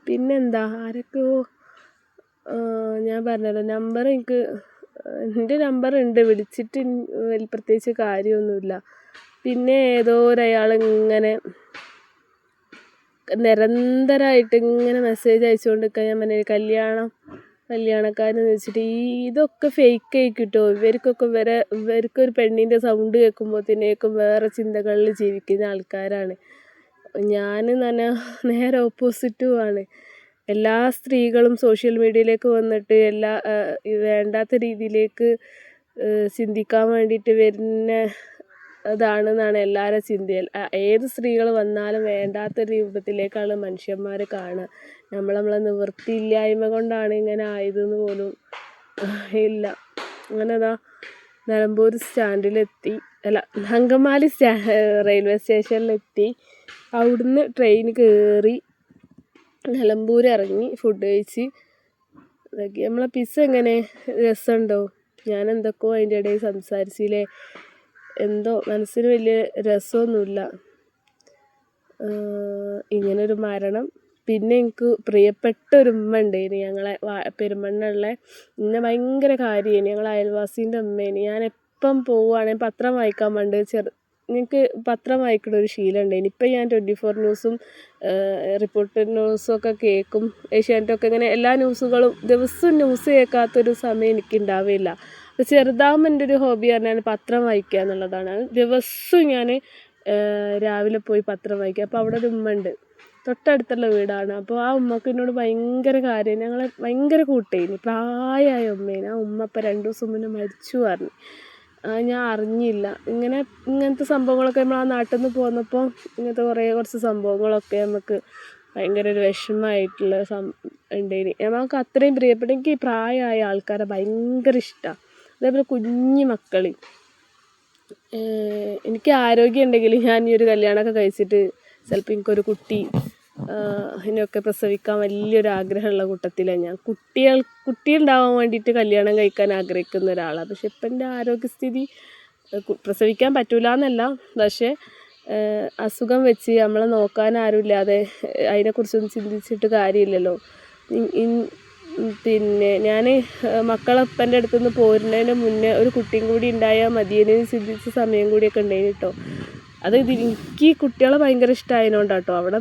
പിന്നെന്താ, ആരൊക്കെയോ ഞാൻ പറഞ്ഞല്ലോ നമ്പർ, എൻ്റെ നമ്പർ ഉണ്ട്, വിളിച്ചിട്ട് പ്രത്യേകിച്ച് കാര്യമൊന്നുമില്ല. പിന്നെ ഏതോ ഒരയാൾ ഇങ്ങനെ നിരന്തരമായിട്ട് ഇങ്ങനെ മെസ്സേജ് അയച്ചുകൊണ്ട് നിൽക്കാൻ. ഞാൻ പറഞ്ഞ കല്യാണക്കാരെന്ന് വെച്ചിട്ട് ഇതൊക്കെ ഫേക്ക് ആയി കിട്ടുമോ? ഇവർക്കൊരു പെണ്ണിൻ്റെ സൗണ്ട് കേൾക്കുമ്പോഴത്തേക്കും വേറെ ചിന്തകളിൽ ജീവിക്കുന്ന ആൾക്കാരാണ്. ഞാൻ തന്നെ നേരെ ഓപ്പോസിറ്റുമാണ്. എല്ലാ സ്ത്രീകളും സോഷ്യൽ മീഡിയയിലേക്ക് വന്നിട്ട് വേണ്ടാത്ത രീതിയിലേക്ക് ചിന്തിക്കാൻ വേണ്ടിയിട്ട് വരുന്ന അതാണെന്നാണ് എല്ലാവരുടെ ചിന്തയിൽ. ഏത് സ്ത്രീകൾ വന്നാലും വേണ്ടാത്ത രൂപത്തിലേക്കാണ് മനുഷ്യന്മാർ കാണുക. നമ്മളെ നിവൃത്തിയില്ലായ്മ കൊണ്ടാണ് ഇങ്ങനെ ആയതെന്ന് പോലും ഇല്ല. അങ്ങനെ നിലമ്പൂർ സ്റ്റാൻഡിലെത്തി, അങ്കമാലി റെയിൽവേ സ്റ്റേഷനിലെത്തി. അവിടുന്ന് ട്രെയിൻ കയറി നിലമ്പൂർ ഇറങ്ങി ഫുഡ് കഴിച്ച് ഇതൊക്കെ. നമ്മളെ പിസ്സ എങ്ങനെ രസമുണ്ടോ? ഞാൻ എന്തൊക്കെയോ അതിൻ്റെ ഇടയിൽ സംസാരിച്ചില്ലേ, എന്തോ മനസ്സിന് വലിയ രസമൊന്നുമില്ല ഇങ്ങനൊരു മരണം. പിന്നെ എനിക്ക് പ്രിയപ്പെട്ട ഒരു ഉമ്മ ഉണ്ടായിന് ഞങ്ങളെ പെരുമണ്ണുള്ള. എന്നെ ഭയങ്കര കാര്യമാണ്, ഞങ്ങളെ അയൽവാസീൻ്റെ ഉമ്മേന്. ഞാൻ എപ്പം പോവുകയാണെങ്കിൽ പത്രം വായിക്കാൻ വേണ്ടി എനിക്ക് പത്രം വായിക്കുന്ന ഒരു ശീലം ഉണ്ടായിന്. ഇപ്പം ഞാൻ 24 ന്യൂസും റിപ്പോർട്ടർ ന്യൂസും ഒക്കെ കേൾക്കും, ഏഷ്യാനെറ്റൊക്കെ. ഇങ്ങനെ എല്ലാ ന്യൂസുകളും ദിവസവും ന്യൂസ് കേൾക്കാത്തൊരു സമയം എനിക്കുണ്ടാവില്ല. അപ്പോൾ ചെറുതാകുമ്പോൾ എൻ്റെ ഒരു ഹോബി പറഞ്ഞാൽ പത്രം വായിക്കുക എന്നുള്ളതാണ്. ദിവസവും ഞാൻ രാവിലെ പോയി പത്രം വായിക്കുക. അപ്പോൾ അവിടെ ഒരു ഉമ്മ ഉണ്ട്, തൊട്ടടുത്തുള്ള വീടാണ്. അപ്പോൾ ആ ഉമ്മക്ക് എന്നോട് ഭയങ്കര കാര്യം, ഞങ്ങളെ ഭയങ്കര കൂട്ടേനി. പ്രായമായ ഉമ്മേന്. ആ ഉമ്മ ഇപ്പം 2 ദിവസം മുന്നേ മരിച്ചു പറഞ്ഞു. ഞാൻ അറിഞ്ഞില്ല. ഇങ്ങനത്തെ സംഭവങ്ങളൊക്കെ നമ്മൾ ആ നാട്ടിൽ നിന്ന് പോന്നപ്പോൾ ഇങ്ങനത്തെ കുറച്ച് സംഭവങ്ങളൊക്കെ നമുക്ക് ഭയങ്കര ഒരു വിഷമമായിട്ടുള്ള ഉണ്ടായിന്. നമുക്ക് അത്രയും പ്രിയപ്പെട്ട, എനിക്ക് ഈ പ്രായമായ ആൾക്കാരെ ഭയങ്കര ഇഷ്ടമാണ്. അതേപോലെ കുഞ്ഞു മക്കൾ. എനിക്ക് ആരോഗ്യം ഉണ്ടെങ്കിൽ ഞാൻ ഈ ഒരു കല്യാണമൊക്കെ കഴിച്ചിട്ട് ചിലപ്പോൾ എനിക്കൊരു കുട്ടി ഇതിനൊക്കെ പ്രസവിക്കാൻ വലിയൊരു ആഗ്രഹമുള്ള കൂട്ടത്തിലാണ് ഞാൻ. കുട്ടിയുണ്ടാവാൻ വേണ്ടിയിട്ട് കല്യാണം കഴിക്കാൻ ആഗ്രഹിക്കുന്ന ഒരാളാണ്. പക്ഷെ ഇപ്പം എൻ്റെ ആരോഗ്യസ്ഥിതി പ്രസവിക്കാൻ പറ്റൂല എന്നല്ല, പക്ഷേ അസുഖം വെച്ച് നമ്മളെ നോക്കാൻ ആരുമില്ലാതെ അതിനെക്കുറിച്ചൊന്നും ചിന്തിച്ചിട്ട് കാര്യമില്ലല്ലോ. പിന്നെ ഞാൻ മക്കളപ്പൻ്റെ അടുത്തുനിന്ന് പോരുന്നതിന് മുന്നേ ഒരു കുട്ടിയും കൂടി ഉണ്ടായാൽ മതിയെന്ന് ചിന്തിച്ച സമയം കൂടിയൊക്കെ ഉണ്ടായിന് കേട്ടോ. എനിക്ക് കുട്ടികളെ ഭയങ്കര ഇഷ്ടമായതുകൊണ്ടാണ് കേട്ടോ. അവിടെ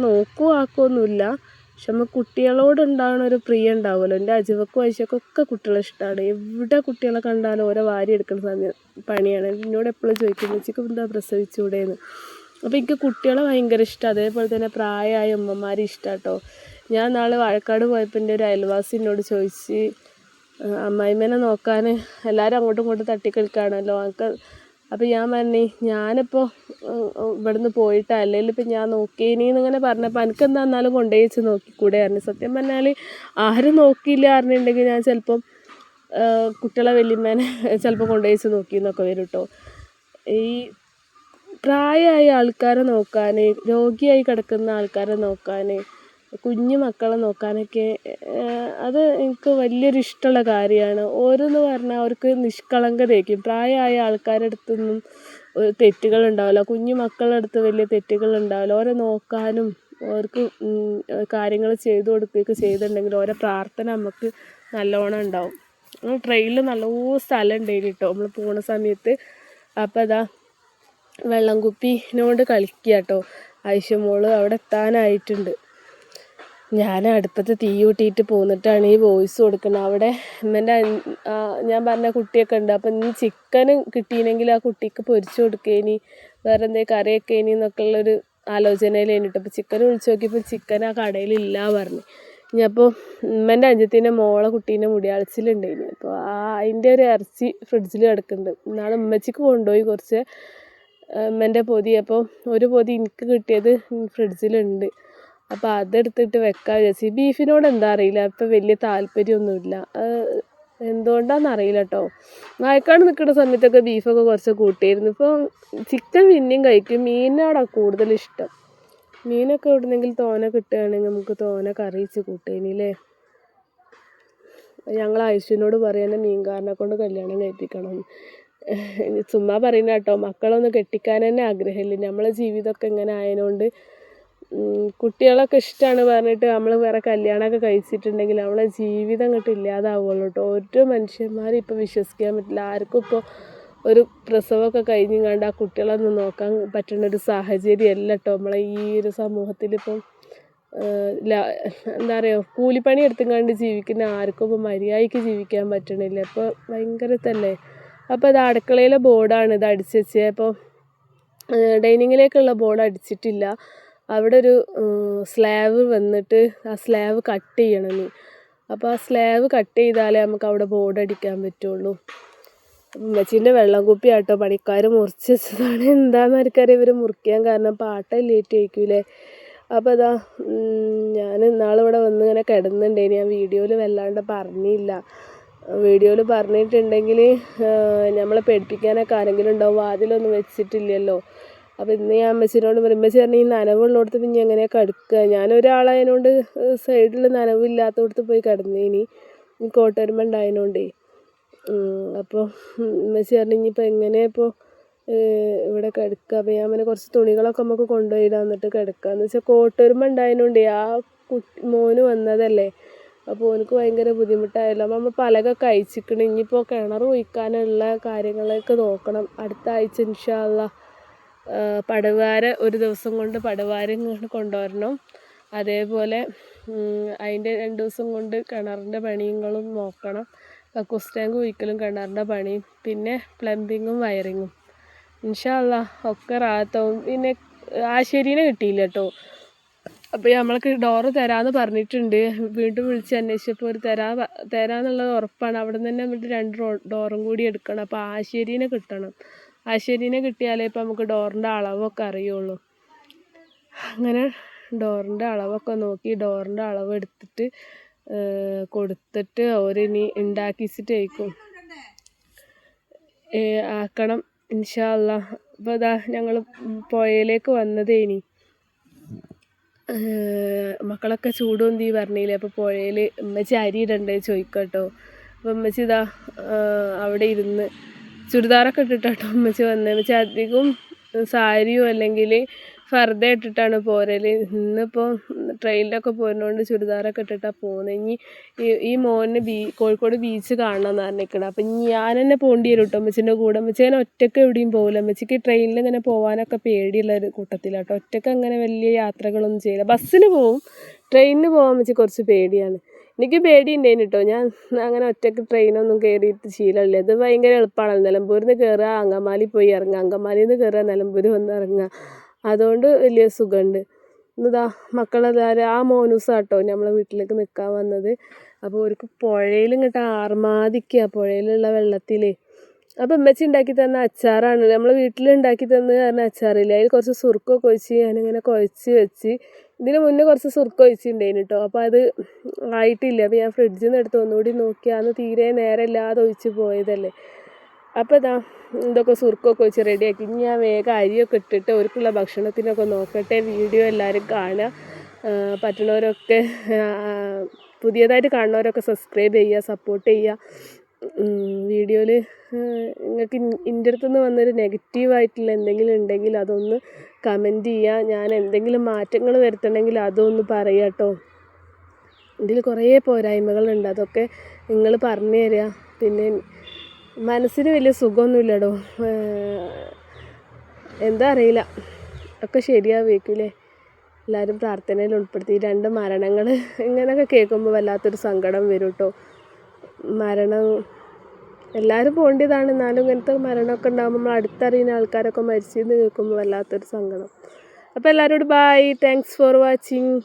ആക്കുമൊന്നുമില്ല, പക്ഷെ നമ്മൾ കുട്ടികളോടുണ്ടാകുന്ന ഒരു പ്രിയം ഉണ്ടാവുമല്ലോ. എൻ്റെ അജുവക്കും ഐശക്കൊക്കെ കുട്ടികളെ ഇഷ്ടമാണ്. എവിടെ കുട്ടികളെ കണ്ടാലും ഓരോ വാരി എടുക്കുന്ന പണിയാണ്. എന്നോട് എപ്പോഴും ചോദിക്കും, ഉച്ചയ്ക്ക് എന്താ പ്രസവിച്ചൂടെയെന്ന്. അപ്പോൾ എനിക്ക് കുട്ടികളെ ഭയങ്കര ഇഷ്ടമാണ്. അതേപോലെ തന്നെ പ്രായമായ ഉമ്മമാരെ ഇഷ്ടമാണ് കേട്ടോ. ഞാൻ നാളെ വാഴക്കാട് പോയപ്പോൾ എൻ്റെ ഒരു അയൽവാസി എന്നോട് ചോദിച്ച്, അമ്മായിമ്മേനെ നോക്കാൻ എല്ലാവരും അങ്ങോട്ടും ഇങ്ങോട്ടും തട്ടിക്കളിക്കുകയാണല്ലോ എനിക്ക്. അപ്പോൾ ഞാൻ പറഞ്ഞു, ഞാനിപ്പോൾ ഇവിടുന്ന് പോയിട്ട് അല്ലെങ്കിൽ ഇപ്പം ഞാൻ നോക്കിയേനിന്ന് ഇങ്ങനെ പറഞ്ഞപ്പോൾ എനിക്കെന്താ എന്നാലും കൊണ്ടുപോയി വെച്ച് നോക്കിക്കൂടെ പറഞ്ഞു. സത്യം പറഞ്ഞാൽ ആരും നോക്കിയില്ല പറഞ്ഞിട്ടുണ്ടെങ്കിൽ ഞാൻ ചിലപ്പം കുട്ടികളെ വല്യമ്മേനെ ചിലപ്പോൾ കൊണ്ടുപോയി വെച്ച് നോക്കിയെന്നൊക്കെ വരും കേട്ടോ. ഈ പ്രായമായ ആൾക്കാരെ നോക്കാൻ, രോഗിയായി കിടക്കുന്ന ആൾക്കാരെ നോക്കാൻ, കുഞ്ഞു മക്കളെ നോക്കാനൊക്കെ അത് എനിക്ക് വലിയൊരു ഇഷ്ടമുള്ള കാര്യമാണ്. ഓരോന്ന് പറഞ്ഞാൽ അവർക്ക് നിഷ്കളങ്കതയായിരിക്കും. പ്രായമായ ആൾക്കാരുടെ അടുത്തൊന്നും തെറ്റുകളുണ്ടാവില്ല, കുഞ്ഞു മക്കളുടെ അടുത്ത് വലിയ തെറ്റുകളുണ്ടാവില്ല. ഓരെ നോക്കാനും അവർക്ക് കാര്യങ്ങൾ ചെയ്തു കൊടുക്കുകയൊക്കെ ചെയ്തിട്ടുണ്ടെങ്കിൽ ഓരോ പ്രാർത്ഥന നമുക്ക് നല്ലോണം ഉണ്ടാവും. ട്രെയിനിൽ നല്ലോണം സ്ഥലം ഉണ്ടായിന് കേട്ടോ നമ്മൾ പോണ സമയത്ത്. അപ്പോൾ വെള്ളം കുപ്പിനോട് കളിക്കുക കേട്ടോ. ആയിഷമോള് അവിടെ എത്താനായിട്ടുണ്ട്. ഞാൻ അടുപ്പത്ത് തീ കൂട്ടിയിട്ട് പോന്നിട്ടാണ് ഈ വോയിസ് കൊടുക്കുന്നത്. അവിടെ എൻ്റെ ഞാൻ പറഞ്ഞ കുട്ടിയൊക്കെ ഉണ്ട്. അപ്പം ഇനി ചിക്കൻ കിട്ടിയില്ലെങ്കിൽ ആ കുട്ടിക്ക് പൊരിച്ചു കൊടുക്കേനി, വേറെ എന്തെങ്കിലും കറിയൊക്കെ ഇനി എന്നൊക്കെ ഉള്ളൊരു ആലോചനയിലേനി കേട്ടോ. അപ്പോൾ ചിക്കൻ വിളിച്ച് നോക്കിയപ്പോൾ ചിക്കൻ ആ കടയിലില്ല പറഞ്ഞു. ഇനി അപ്പോൾ ഉമ്മൻ്റെ അഞ്ചത്തിൻ്റെ മോളെ കുട്ടീൻ്റെ മുടിയാഴ്ചയിലുണ്ടായിന്. അപ്പോൾ അതിൻ്റെ ഒരു ഇറച്ചി ഫ്രിഡ്ജിൽ കിടക്കുന്നുണ്ട്. നാളെ ഉമ്മച്ചിക്ക് കൊണ്ടുപോയി കുറച്ച് ഉമ്മൻ്റെ പൊതി. അപ്പോൾ ഒരു പൊതി എനിക്ക് കിട്ടിയത് ഫ്രിഡ്ജിലുണ്ട്. അപ്പോൾ അതെടുത്തിട്ട് വെക്കാൻ വിചാരിച്ചു. ബീഫിനോട് എന്താ അറിയില്ല, ഇപ്പം വലിയ താല്പര്യമൊന്നുമില്ല. എന്തുകൊണ്ടാണെന്ന് അറിയില്ല കേട്ടോ. വാഴക്കാട് നിൽക്കുന്ന സമയത്തൊക്കെ ബീഫൊക്കെ കുറച്ച് കൂട്ടിയിരുന്നു. ഇപ്പോൾ ചിക്കൻ പിന്നെയും കഴിക്കും, മീനിനോടാണ് കൂടുതലിഷ്ടം. മീനൊക്കെ എവിടുന്നെങ്കിലും തോനെ കിട്ടുകയാണെങ്കിൽ നമുക്ക് തോനെ കറിയിച്ച് കൂട്ടേനില്ലേ. ഞങ്ങൾ ഐശുവിനോട് പറയുന്നത് മീൻകാരനെ കൊണ്ട് കല്യാണം കഴിപ്പിക്കണം. ചുമ്മാ പറയുന്ന കേട്ടോ, മക്കളൊന്നും കെട്ടിക്കാൻ തന്നെ ആഗ്രഹമില്ല. നമ്മളെ ജീവിതമൊക്കെ ഇങ്ങനെ ആയതുകൊണ്ട് കുട്ടികളൊക്കെ ഇഷ്ടമാണ് പറഞ്ഞിട്ട് നമ്മൾ വേറെ കല്യാണമൊക്കെ കഴിച്ചിട്ടുണ്ടെങ്കിൽ നമ്മളെ ജീവിതം ഇങ്ങോട്ട് ഇല്ലാതാവുള്ളൂ കേട്ടോ. ഓരോ മനുഷ്യന്മാരും ഇപ്പോൾ വിശ്വസിക്കാൻ പറ്റില്ല. ആർക്കും ഇപ്പോൾ ഒരു പ്രസവമൊക്കെ കഴിഞ്ഞങ്ങാണ്ട് ആ കുട്ടികളൊന്നും നോക്കാൻ പറ്റുന്ന ഒരു സാഹചര്യമല്ല കേട്ടോ നമ്മളെ ഈ ഒരു സമൂഹത്തിലിപ്പം. എന്താ പറയുക, കൂലിപ്പണി എടുത്തുകൊണ്ട് ജീവിക്കുന്ന ആർക്കും ഇപ്പോൾ മര്യാദയ്ക്ക് ജീവിക്കാൻ പറ്റണില്ല. ഇപ്പോൾ ഭയങ്കര തന്നെ. അപ്പോൾ ഇത് അടുക്കളയിലെ ബോർഡാണ് ഇത് അടിച്ച് വെച്ചത്. അപ്പോൾ ഡൈനിങ്ങിലേക്കുള്ള ബോർഡ് അടിച്ചിട്ടില്ല. അവിടെ ഒരു സ്ലാബ് വന്നിട്ട് ആ സ്ലാബ് കട്ട് ചെയ്യണം ഇനി. അപ്പോൾ ആ സ്ലാബ് കട്ട് ചെയ്താലേ നമുക്ക് അവിടെ ബോർഡ് അടിക്കാൻ പറ്റുള്ളൂ. ഉമ്മച്ചീൻ്റെ വെള്ളം കുപ്പി ആട്ടോ പണിക്കാർ മുറിച്ച് വെച്ചതാണ്. എന്താണെന്ന് ആർക്കറിയാം ഇവർ മുറിക്കാൻ കാരണം, പാട്ടം ലേറ്റ് ആയിരിക്കൂലേ. അപ്പോൾ അതാ ഞാൻ ഇന്നാളിവിടെ വന്ന് ഇങ്ങനെ കിടന്നുണ്ടേനി. ഞാൻ വീഡിയോയിൽ വല്ലാണ്ട് പറഞ്ഞില്ല. വീഡിയോയിൽ പറഞ്ഞിട്ടുണ്ടെങ്കിൽ നമ്മളെ പേടിപ്പിക്കാനൊക്കെ ആരെങ്കിലും ഉണ്ടാവും. വാതിലൊന്നും വെച്ചിട്ടില്ലല്ലോ. അപ്പോൾ ഇന്ന് ഞാൻ അമ്മച്ചിനോട് പറയും, അമ്മച്ചി പറഞ്ഞാൽ ഈ നനവുള്ളിടത്ത് പിന്നെ എങ്ങനെയാണ് കിടക്കുക. ഞാനൊരാളതിനോട് സൈഡിൽ നനവില്ലാത്തടത്ത് പോയി കിടന്നേനി, ഈ കോട്ടരുമ ഉണ്ടായതിനോണ്ടേ. അപ്പോൾ അമ്മച്ചി പറഞ്ഞു ഇനിയിപ്പോൾ എങ്ങനെയാണ് ഇപ്പോൾ ഇവിടെ കിടക്കുക. അപ്പോൾ ഞാൻ പിന്നെ കുറച്ച് തുണികളൊക്കെ നമുക്ക് കൊണ്ടുപോയിടാൻ എന്നിട്ട് കിടക്കുക എന്ന് വെച്ചാൽ കോട്ടരുമ ഉണ്ടായതിനോണ്ടേ ആ മോന് വന്നതല്ലേ. അപ്പോൾ എനിക്ക് ഭയങ്കര ബുദ്ധിമുട്ടായല്ലോ. അപ്പോൾ നമ്മൾ പലകൊക്കെ അയച്ചിക്കണം. ഇനിയിപ്പോൾ കിണർ ഒഴിക്കാനുള്ള കാര്യങ്ങളൊക്കെ നോക്കണം. അടുത്ത ആഴ്ച ഇൻഷാ അല്ലാ പടവാര ഒരു ദിവസം കൊണ്ട് പടവാര ഇങ്ങോട്ട് കൊണ്ടുവരണം. അതേപോലെ അതിൻ്റെ 2 ദിവസം കൊണ്ട് കിണറിൻ്റെ പണികളും നോക്കണം. കക്കൂസ് ടാങ്ക് ഒഴിക്കലും കിണറിൻ്റെ പണിയും പിന്നെ പ്ലംബിങ്ങും വയറിങ്ങും ഇൻഷാ അല്ലാ ഒക്കെ റാഹത്താവും. പിന്നെ ആശേരീനെ കിട്ടിയില്ല കേട്ടോ. അപ്പോൾ നമ്മൾക്ക് ഡോറ് തരാമെന്ന് പറഞ്ഞിട്ടുണ്ട്. വീണ്ടും വിളിച്ച് അന്വേഷിച്ചപ്പോൾ ഒരു തരാമെന്നുള്ളത് ഉറപ്പാണ്. അവിടെ നിന്ന് തന്നെ എന്നിട്ട് 2 ഡോറും കൂടി എടുക്കണം. അപ്പോൾ ആശേരീനെ കിട്ടണം. ആശേരീനെ കിട്ടിയാലേ ഇപ്പം നമുക്ക് ഡോറിൻ്റെ അളവൊക്കെ അറിയുള്ളൂ. അങ്ങനെ ഡോറിൻ്റെ അളവൊക്കെ നോക്കി ഡോറിൻ്റെ അളവ് എടുത്തിട്ട് കൊടുത്തിട്ട് അവരിനി ഉണ്ടാക്കിച്ചിട്ടായിരിക്കും ആക്കണം ഇൻഷാ അല്ലാ. അപ്പോൾ അതാ ഞങ്ങൾ പുഴയിലേക്ക് വന്നതേനി. മക്കളൊക്കെ ചൂടുന്തി പറഞ്ഞില്ലേ. അപ്പോൾ പുഴയിൽ ഉമ്മച്ചി അരി ഇടണ്ടേ ചോദിക്കട്ടോ. അപ്പോൾ ഉമ്മച്ചി ഇതാ അവിടെ ഇരുന്ന് ചുരിദാറൊക്കെ ഇട്ടിട്ടാട്ടോ ഉമ്മച്ചി വന്നത്. ഉമ്മച്ചി അധികം സാരിയോ അല്ലെങ്കിൽ ഫർദ ഇട്ടിട്ടാണ് പോരൽ. ഇന്നിപ്പോൾ ട്രെയിനിലൊക്കെ പോരുന്നതുകൊണ്ട് ചുരിദാറൊക്കെ ഇട്ടിട്ടാണ് പോകുന്നത്. ഇനി ഈ മോന് കോഴിക്കോട് ബീച്ച് കാണണമെന്ന് പറഞ്ഞിരിക്കണം. അപ്പം ഞാൻ തന്നെ പോകേണ്ടി വരും കേട്ടോ അമ്മച്ചിൻ്റെ കൂടെ. അമ്മച്ചി അങ്ങനെ ഒറ്റയ്ക്ക് എവിടെയും പോകില്ല. അമ്മച്ചിക്ക് ട്രെയിനിൽ ഇങ്ങനെ പോകാനൊക്കെ പേടിയുള്ള ഒരു കൂട്ടത്തിലാട്ടോ. ഒറ്റയ്ക്ക് അങ്ങനെ വലിയ യാത്രകളൊന്നും ചെയ്യില്ല. ബസ്സിന് പോവും, ട്രെയിനിന് പോകാൻ അമ്മച്ചി കുറച്ച് പേടിയാണ്. എനിക്ക് പേടിയുണ്ടായിന് കേട്ടോ. ഞാൻ അങ്ങനെ ഒറ്റയ്ക്ക് ട്രെയിനൊന്നും കയറിയിട്ട് ശീലമില്ല. ഇത് ഭയങ്കര എളുപ്പമാണല്ലോ. നിലമ്പൂരിൽ നിന്ന് കയറുക, അങ്കമാലി പോയി ഇറങ്ങുക, അങ്കമാലിയിൽ നിന്ന് കയറുക, നിലമ്പൂർ വന്ന് ഇറങ്ങുക. അതുകൊണ്ട് വലിയ സുഖമുണ്ട്. ഇന്നിതാ മക്കളെല്ലാവരും ആ മോനൂസ കേട്ടോ നമ്മളെ വീട്ടിലേക്ക് നിൽക്കാൻ വന്നത്. അപ്പോൾ അവർക്ക് പുഴയിൽ ഇങ്ങോട്ട് ആർമാദിക്കുക പുഴയിലുള്ള വെള്ളത്തിൽ. അപ്പോൾ ഉമ്മച്ചി ഉണ്ടാക്കി തന്ന അച്ചാറാണ്. നമ്മൾ വീട്ടിൽ ഉണ്ടാക്കി തന്നത് കാരണം അച്ചാറില്ല. അതിൽ കുറച്ച് സുർക്കൊക്കെ ഒഴിച്ച് ഞാനിങ്ങനെ കുഴച്ച് വെച്ച്. ഇതിന് മുന്നേ കുറച്ച് സുർക്ക ഒഴിച്ചിട്ടുണ്ടായിന് കേട്ടോ. അപ്പോൾ അത് ആയിട്ടില്ല. അപ്പോൾ ഞാൻ ഫ്രിഡ്ജിൽ നിന്ന് എടുത്ത് ഒന്നുകൂടി നോക്കി. അന്ന് തീരെ നേരമില്ലാതെ ഒഴിച്ച് പോയതല്ലേ. അപ്പോൾ ഇതാ ഇതൊക്കെ സുർക്കൊക്കെ വെച്ച് റെഡിയാക്കി. ഇനി ഞാൻ വേഗം അരിയൊക്കെ ഇട്ടിട്ട് അവർക്കുള്ള ഭക്ഷണത്തിനൊക്കെ നോക്കട്ടെ. വീഡിയോ എല്ലാവരും കാണുക. പറ്റുന്നവരൊക്കെ പുതിയതായിട്ട് കാണുന്നവരൊക്കെ സബ്സ്ക്രൈബ് ചെയ്യുക, സപ്പോർട്ട് ചെയ്യുക. വീഡിയോയിൽ നിങ്ങൾക്ക് എൻ്റെ അടുത്തുനിന്ന് വന്നൊരു നെഗറ്റീവായിട്ടുള്ള എന്തെങ്കിലും ഉണ്ടെങ്കിൽ അതൊന്ന് കമൻറ്റ് ചെയ്യുക. ഞാൻ എന്തെങ്കിലും മാറ്റങ്ങൾ വരുത്തണമെങ്കിൽ അതൊന്ന് പറയുക കേട്ടോ. ഇതിൽ കുറേ പോരായ്മകളുണ്ട്, അതൊക്കെ നിങ്ങൾ പറഞ്ഞു തരിക. പിന്നെ മനസ്സിന് വലിയ സുഖമൊന്നുമില്ലടോ. എന്താ അറിയില്ല, ഒക്കെ ശരിയാവേക്കില്ലേ. എല്ലാവരും പ്രാർത്ഥനയിൽ ഉൾപ്പെടുത്തി. 2 മരണങ്ങൾ ഇങ്ങനെയൊക്കെ കേൾക്കുമ്പോൾ വല്ലാത്തൊരു സങ്കടം വരും കേട്ടോ. മരണം എല്ലാവരും പോകേണ്ടതാണ്. എന്നാലും ഇങ്ങനത്തെ മരണമൊക്കെ ഉണ്ടാകുമ്പോൾ നമ്മൾ അടുത്തറിയുന്ന ആൾക്കാരൊക്കെ മരിച്ചെന്ന് കേൾക്കുമ്പോൾ വല്ലാത്തൊരു സങ്കടം. അപ്പോൾ എല്ലാവരോടും ബൈ. Thanks for watching.